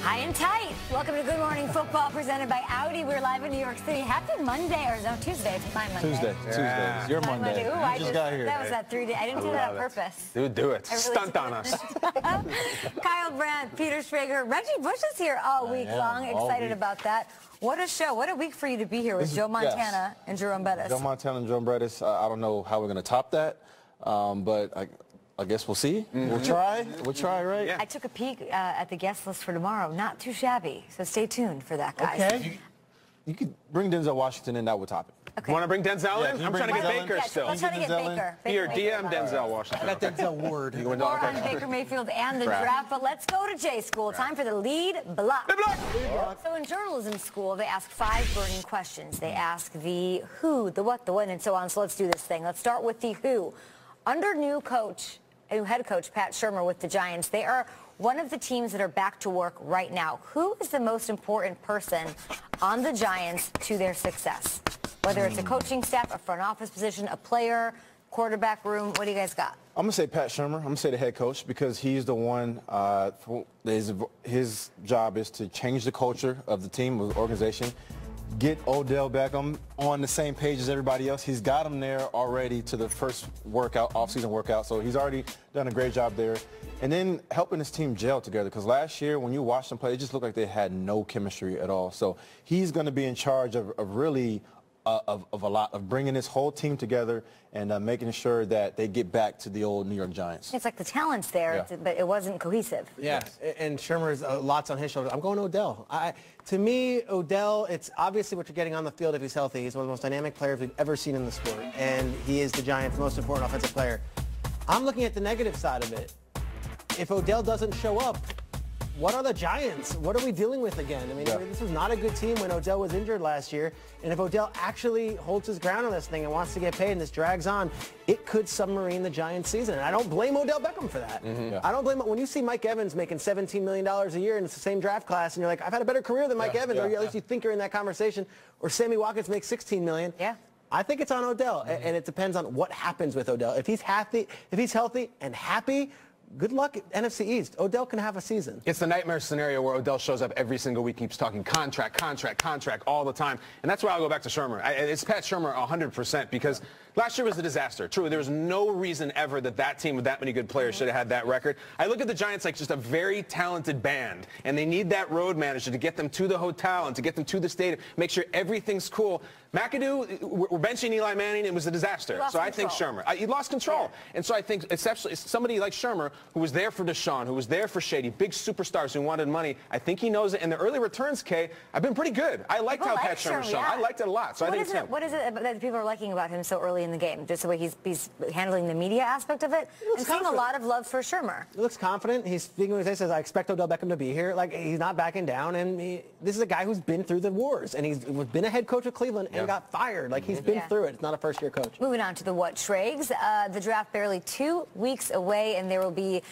High and tight. Welcome to Good Morning Football, presented by Audi. We're live in New York City. Happy Monday, or no, Tuesday. It's my Monday. Tuesday. It's your Monday. Ooh, I just got here. That was that 3 day. I didn't do that on purpose. Dude, do it. Really Stunt on us. Kyle Brandt, Peter Schrager, Reggie Bush is here all week long. Excited about that. What a show. What a week for you to be here with Joe Montana and ഍ᴏsᴛ. Joe Montana and ഍ᴏsᴛ. I don't know how we're going to top that, but I guess we'll see. We'll try. We'll try, right? Yeah. I took a peek at the guest list for tomorrow. Not too shabby. So stay tuned for that, guys. Okay. You could bring Denzel Washington in, that would top it. Okay. Want to bring Denzel in? I'm trying to get Baker still. Let's try to get Baker. Here, DM Denzel Washington. I got Denzel Ward. More on Baker Mayfield and the draft, but let's go to J School. Time for the lead block. So in journalism school, they ask 5 burning questions. They ask the who, the what, the when, and so on. So let's do this thing. Let's start with the who. Under new head coach Pat Shurmur with the Giants, they are one of the teams that are back to work right now. Who is the most important person on the Giants to their success? Whether it's a coaching staff, a front office position, a player, quarterback room, what do you guys got? I'm going to say Pat Shurmur. I'm going to say the head coach because he's the one, his job is to change the culture of the team, of the organization, get Odell Beckham on the same page as everybody else. He's got him there already to the first workout, off-season workout, so he's already done a great job there. And then helping his team gel together, because last year when you watched them play, it just looked like they had no chemistry at all. So he's going to be in charge of really of a lot of bringing this whole team together and making sure that they get back to the old New York Giants. It's like the talent's there, but it wasn't cohesive. Yeah, and Shurmur's lots on his shoulders. I'm going Odell. To me, Odell, it's obviously what you're getting on the field if he's healthy. He's one of the most dynamic players we've ever seen in the sport, and he is the Giants' most important offensive player. I'm looking at the negative side of it. If Odell doesn't show up, what are the Giants? What are we dealing with again? I mean, this was not a good team when Odell was injured last year. And if Odell actually holds his ground on this thing and wants to get paid and this drags on, it could submarine the Giants season. And I don't blame Odell Beckham for that. I don't blame him. When you see Mike Evans making $17 million a year and it's the same draft class and you're like, I've had a better career than Mike Evans, or at least you think you're in that conversation, or Sammy Watkins makes $16 million. I think it's on Odell, and it depends on what happens with Odell. If he's healthy and happy, good luck at NFC East. Odell can have a season. It's the nightmare scenario where Odell shows up every single week, keeps talking contract all the time. And that's why I'll go back to Shurmur. It's Pat Shurmur 100% because last year was a disaster. True, there was no reason ever that team with that many good players should have had that record. I look at the Giants like just a very talented band, and they need that road manager to get them to the hotel and to get them to the stadium, make sure everything's cool. McAdoo, we're benching Eli Manning. It was a disaster. So I think Shurmur. He lost control. And so I think exceptionally somebody like Shurmur, who was there for Deshaun, who was there for Shady, big superstars who wanted money, I think he knows it. And the early returns, Kay, have been pretty good. I liked how Pat Shurmur showed. I liked it a lot. So I think it's him. What is it that people are liking about him so early in the game? Just the way he's handling the media aspect of it? I'm seeing a lot of love for Shurmur. He looks confident. He's speaking with his says, I expect Odell Beckham to be here. Like, he's not backing down. And this is a guy who's been through the wars. And he's been a head coach of Cleveland and got fired. Like, he's been through it. It's not a first-year coach. Moving on to the what, Schrags. The draft barely 2 weeks away, and there will be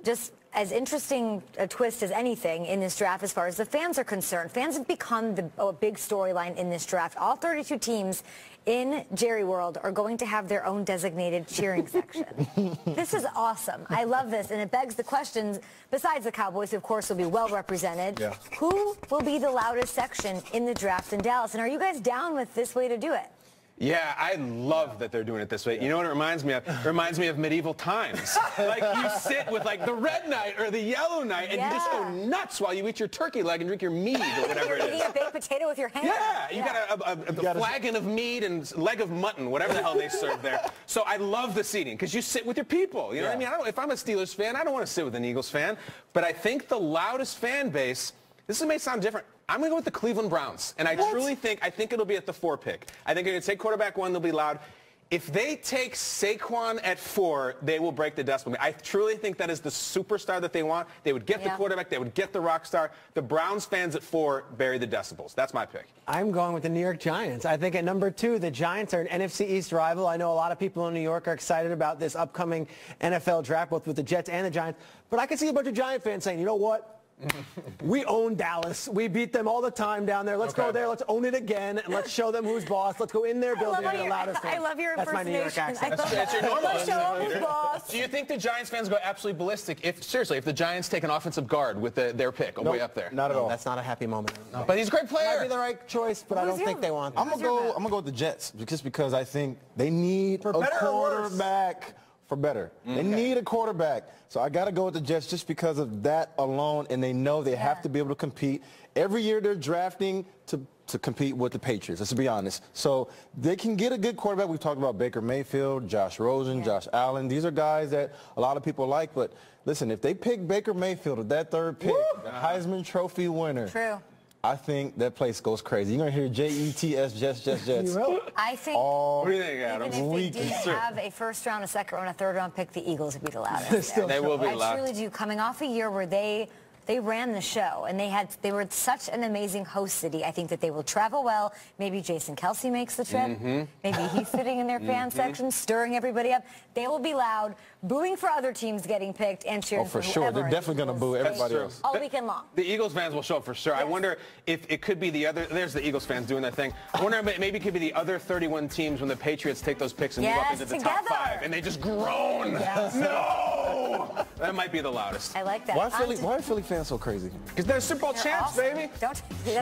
just as interesting a twist as anything in this draft as far as the fans are concerned. Fans have become a big storyline in this draft. All 32 teams in Jerry World are going to have their own designated cheering section. This is awesome. I love this, and it begs the questions, besides the Cowboys, who of course will be well represented, who will be the loudest section in the draft in Dallas? And are you guys down with this way to do it? Yeah, I love that they're doing it this way. You know what it reminds me of? It reminds me of medieval times. Like, you sit with, like, the red knight or the yellow knight, and you just go nuts while you eat your turkey leg and drink your mead or whatever it is. You're eating a baked potato with your hand. Yeah, you got a flagon of mead and leg of mutton, whatever the hell they serve there. So I love the seating because you sit with your people. You know what I mean? If I'm a Steelers fan, I don't want to sit with an Eagles fan. But I think the loudest fan base, this may sound different, I'm going to go with the Cleveland Browns. And I truly think it'll be at the 4 pick. I think they're going to take quarterback 1, they'll be loud. If they take Saquon at 4, they will break the decimal. I truly think that is the superstar that they want. They would get the quarterback. They would get the rock star. The Browns fans at 4 bury the decibels. That's my pick. I'm going with the New York Giants. I think at number 2, the Giants are an NFC East rival. I know a lot of people in New York are excited about this upcoming NFL draft, both with the Jets and the Giants. But I can see a bunch of Giant fans saying, you know what? We own Dallas. We beat them all the time down there. Let's go there. Let's own it again, and let's show them who's boss. Let's go in their building and be the loudest one. I love your That's my New York accent. That's your normal Let's show them who's boss. Do you think the Giants fans go absolutely ballistic if the Giants take an offensive guard with their pick way up there? Not at all. That's not a happy moment. No, but he's a great player. Might be the right choice, but I don't think they want that. I'm gonna go with the Jets just because I think they need a quarterback for better. They need a quarterback. So I got to go with the Jets just because of that alone, and they know they have to be able to compete. Every year they're drafting to compete with the Patriots, let's be honest. So they can get a good quarterback. We've talked about Baker Mayfield, Josh Rosen, Josh Allen. These are guys that a lot of people like, but listen, if they pick Baker Mayfield at that third pick, the Heisman Trophy winner. True. I think that place goes crazy. You're going to hear Jets, Jets. I think what do you think, Adam? even if they didn't have a first round, a second round, a third round pick, the Eagles would be the loudest. They will be loud. I truly do. Coming off a year where they ran the show, and they were such an amazing host city. I think that they will travel well. Maybe Jason Kelsey makes the trip. Maybe he's sitting in their fan section, stirring everybody up. They will be loud, booing for other teams getting picked and cheering for sure. They're definitely going to boo everybody else. All weekend long. The Eagles fans will show up for sure. Yes. I wonder if it could be the other. There's the Eagles fans doing their thing. I wonder if maybe it could be the other 31 teams when the Patriots take those picks and move up into the top 5, and they just groan. Yes. No! That might be the loudest. I like that. Why are Philly fans so crazy? Because they're Super Bowl champs, awesome. baby.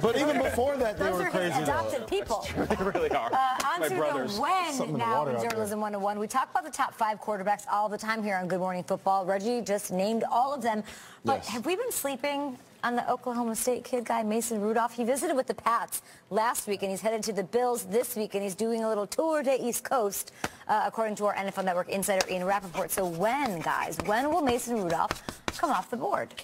But even before that, they were crazy. Those are adopted people. They really are. On My to brothers. the when now in Journalism 101. We talk about the top 5 quarterbacks all the time here on Good Morning Football. Reggie just named all of them. But have we been sleeping on the Oklahoma State kid guy, Mason Rudolph? He visited with the Pats last week, and he's headed to the Bills this week, and he's doing a little tour to East Coast, according to our NFL Network insider, Ian Rappaport. So when, guys, when will Mason Rudolph come off the board?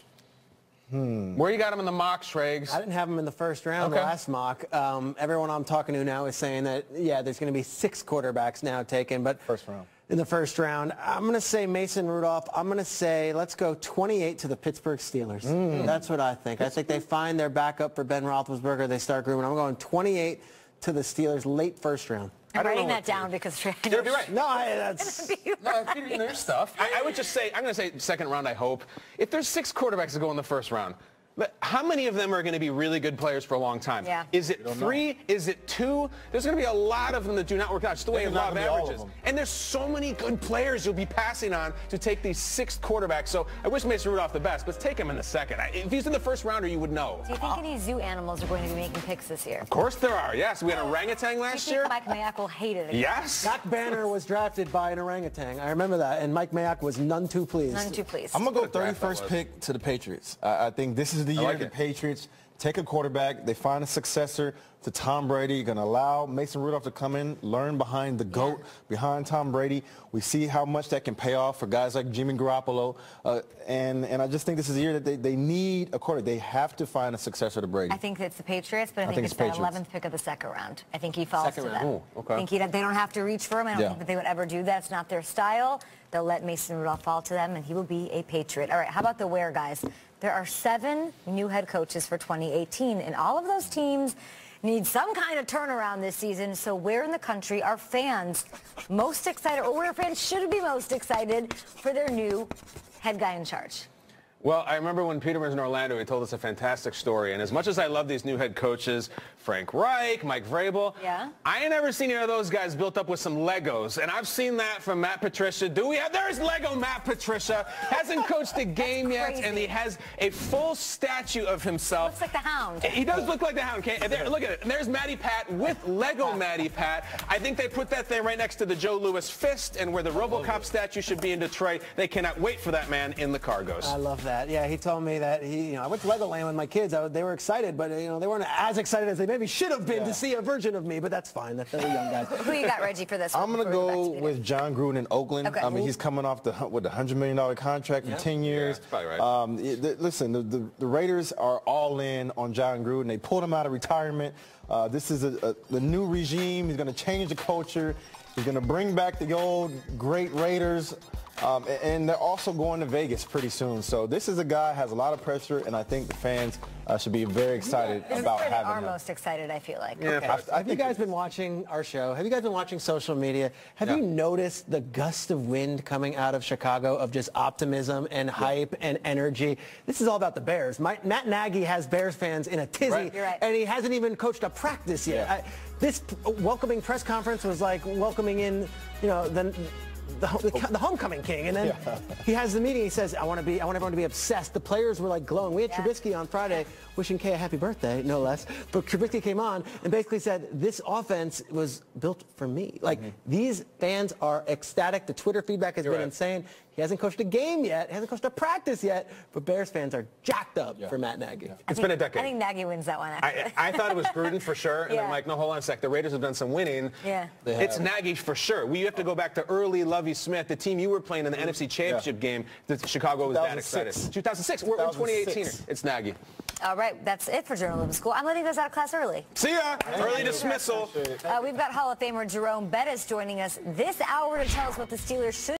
Where you got him in the mock, Schrags? I didn't have him in the first round last mock. Everyone I'm talking to now is saying that, there's going to be 6 quarterbacks now taken, but first round. In the first round, I'm going to say Mason Rudolph. I'm going to say, let's go 28 to the Pittsburgh Steelers. That's what I think. I think they find their backup for Ben Roethlisberger. They start grooming. I'm going 28 to the Steelers, late first round. I'm writing that down because you'll be right. No, that's feeding their stuff. I would just say, I'm going to say second round, I hope. If there's 6 quarterbacks that go in the first round, but how many of them are going to be really good players for a long time? Yeah. Is it 3? Is it 2? There's going to be a lot of them that do not work out. Just the way law of averages. And there's so many good players you'll be passing on to take these 6th quarterbacks. So I wish Mason Rudolph the best, but take him in the second. If he's in the first rounder, you would know. Do you think any zoo animals are going to be making picks this year? Of course there are. Yes, we had an orangutan last year. Mike Mayock will hate it again. Yes. Zach Banner was drafted by an orangutan. I remember that, and Mike Mayock was none too pleased. None too pleased. I'm going to go 31st pick to the Patriots. I think this is the year the Patriots take a quarterback. They find a successor to Tom Brady. You're going to allow Mason Rudolph to come in, learn behind the GOAT, behind Tom Brady. We see how much that can pay off for guys like Jimmy Garoppolo. And I just think this is the year that they need a quarterback. They have to find a successor to Brady. I think it's the Patriots, but I think it's the 11th pick of the second round. I think he falls to them. Ooh, okay. I think they don't have to reach for him. I don't think that they would ever do that. It's not their style. They'll let Mason Rudolph fall to them, and he will be a Patriot. All right, how about the where, guys? There are 7 new head coaches for 2018, and all of those teams need some kind of turnaround this season. So where in the country are fans most excited, or where fans should be most excited for their new head guy in charge? Well, I remember when Peter was in Orlando, he told us a fantastic story. And as much as I love these new head coaches, Frank Reich, Mike Vrabel, I ain't never seen any of those guys built up with some Legos. And I've seen that from Matt Patricia. There's Lego Matt Patricia. Hasn't coached a game yet, and he has a full statue of himself. Looks like the Hound. He does look like the Hound. Look at it. And there's Matty Pat with Lego Matty Pat. I think they put that thing right next to the Joe Louis fist, and where the RoboCop statue should be in Detroit. They cannot wait for that man in the Cargos. I love that. Yeah, he told me that I went to Legoland with my kids. They were excited, but they weren't as excited as they maybe should have been to see a version of me. But that's fine. They're young guys. Who you got, Reggie, for this? I'm going to go with John Gruden in Oakland. Okay. I mean, he's coming off with a $100 million contract for 10 years. Yeah, that's probably right. Listen, the Raiders are all in on John Gruden. They pulled him out of retirement. This is the new regime. He's going to change the culture. He's going to bring back the old great Raiders. And they're also going to Vegas pretty soon. So this is a guy who has a lot of pressure, and I think the fans should be very excited about having him. Are most excited, I feel like. Yeah, okay. Have you guys been watching our show? Have you guys been watching social media? Have you noticed the gust of wind coming out of Chicago of just optimism and hype and energy? This is all about the Bears. Matt Nagy has Bears fans in a tizzy, and he hasn't even coached a practice yet. This welcoming press conference was like welcoming in, you know, the homecoming king, and then he has the meeting. He says, I want everyone to be obsessed. The players were like glowing. We had Trubisky on Friday wishing Kay a happy birthday, no less. But Trubisky came on and basically said, this offense was built for me. Like, these fans are ecstatic. The Twitter feedback has been insane. He hasn't coached a game yet. He hasn't coached a practice yet. But Bears fans are jacked up for Matt Nagy. It's been a decade. I think Nagy wins that one, actually. I thought it was Gruden for sure. And then, like, no, hold on a sec. The Raiders have done some winning. It's Nagy for sure. We have to go back to early Lovie Smith, the team you were playing in the NFC Championship game that Chicago was that excited. 2006. We're in 2018. It's Nagy. All right, that's it for Journalism School. I'm letting those out of class early. See ya. Early dismissal. We've got Hall of Famer ᴍᴏsᴛ joining us this hour to tell us what the Steelers should